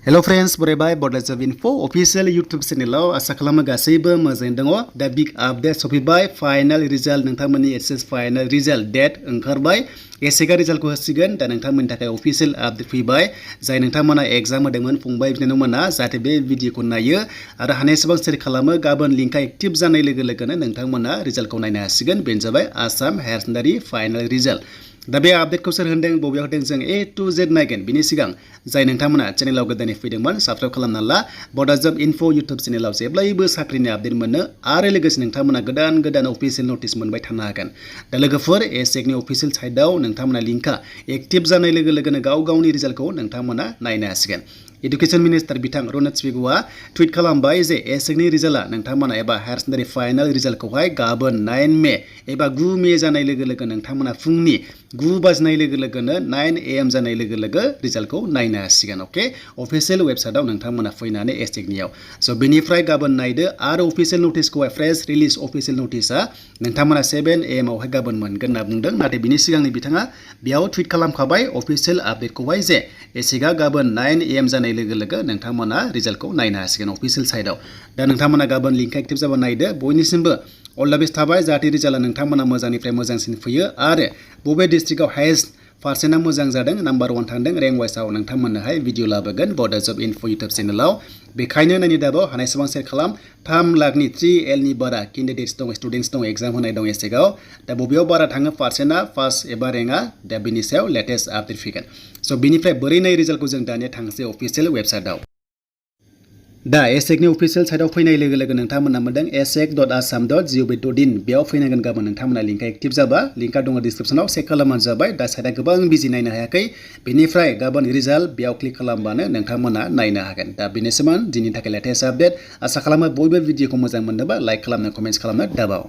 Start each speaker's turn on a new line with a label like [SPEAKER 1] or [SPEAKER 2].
[SPEAKER 1] Hello friends, बरायबाय Bodo info official YouTube channel आसा खालामो गासैबो मोजाङै दङ दा big update सफैबाय फाइनल रिजाल्ट नोंथांमोननि एचएस फाइनल रिजाल्ट डेट ओंखारबाय एसेगा रिजाल्टखौ होसिगोन दा नोंथांमोननि थाखाय अफिशियल आपडेट फैबाय जाय नोंथांमोना एग्जाम होदोंमोन फंबाय बिनानावमोना जाहाथे बे भिडिअखौ नायो आरो हानायसेबां शेयार खालामो गाबोन लिंकआ एक्टिभ जानाय लोगो लोगोनो नोंथांमोना रिजाल्टखौ नायनो हासिगोन बेनो जाबाय Assam higher secondary final result दा बे आपडेटखौ सोर होदों बबेयाव होदों जों A to Z नायगोन बिनि सिगां जाय नोंथांमोना चेनेलाव गोदानै फैदोंमोन साबस्क्राइब खालामना ला बड'जब इनफो इउट्युब चेनेलाव जेब्लायबो साख्रिनि आपडेट मोनो आरो लोगोसे नोंथांमोना गोदान अफिशियेल नटिस मोनबाय थानो हागोन दा लोगोफोर AHSECनि अफिशियेल साइटआव नोंथांमोना लिंकआ एक्टिभ जानाय लोगो लोगोनो गाव गावनि रिजाल्टखौ नोंथांमोना नायनो हासिगोन एडुकेशन मिनिस्टार बिथां रनत चिबुआ टुइट खालामबाय जे AHSECनि रिजाल्टआ नोंथांमोना एबा हायार सेकेन्डारि फाइनाल रिजाल्टखौहाय गाबोन 9 मे एबा 9 मे जानाय लोगो लोगो नोंथांमोना फुंनि 9 बाजिनाय लोगो लोगोनो 9 AM जानाय लोगो लोगो रिजाल्टखौ नायनो हासिगोन अके अफिशियेल वेबसाइटआव नोंथांमोना फैनानै AHSECनियाव स' बेनिफ्राय गाबोन नायदो आरो अफिशियेल नटिसखौहाय फ्रेश रिलिज अफिशियेल नटिसआ नोंथांमोना 7 AM आवहाय गाबोन मोनगोन होनना बुंदों नाथाय बिनि सिगांनि बिथाङा बेयाव टुइट खालामखाबाय अफिशियेल आपडेटखौहाय जे AHSECआ गाबोन 9 AM जानाय लोगो लोगो नोंथांमोना रिजाल्टखौ नायनो हासिगोन अफिशियेल साइटआव दा नोंथांमोना गाबोन लिंकआ एक्टिभ जाबा नायदो बयनिसिमबो अल द बेस्ट थाबाय जाहाथे रिजाल्टआ नोंथांमोना मोजांनिफ्राय मोजांसिन फैयो आरो बबे डिस्ट्रिक्टआव हाइएस्ट पार्सेन्टआ मोजां जादों नाम्बार 1 थांदों रेंक वाइसआव नोंथांमोननोहाय भिडिअ लाबोगोन बड'जब इनफो इउट्युब चेनेलाव बेखायनो नायनो दाबाव हानायसेबां शेयार खालाम 3 लाखनि 3Lनि बारा केन्डिडेट्स दं स्टुडेन्ट्स दं एग्जाम होनाय दं AHSECआव दा बबेयाव बारा थाङो पार्सेन्टआ फार्स्ट एबा रेंकआ दा बिनि सायाव लेटेस्ट आपडेट फैगोन स' बिनिफ्राय बोरै नाय रिजाल्टखौ जों दानिया थांसै अफिशियेल वेबसाइटआव दा AHSECनि अफिशियेल साइटआव फैनाय लोगो लोगो नोंथांमोना मोनदों ahsec.assam.gov.in बेयाव फैनांगोन गाबोन नोंथांमोना लिंकआ एक्टिभ जाबा लिंकआ दङ डिसक्रिप्शनाव चेक खालामबानो जाबाय दा साइटआ गोबां बिजि नायनो हायाखै बेनिफ्राय गाबोन रिजाल्ट बेयाव क्लिक खालामबानो नोंथांमोना नायनो हागोन दा बेनोसैमोन दिनैनि थाखाय लेटेस्ट आपडेट आसा खालामो बयबो भिडिअखौ मोजां मोनदोंबा लाइक खालामनो कमेन्ट्स खालामनो दाबाव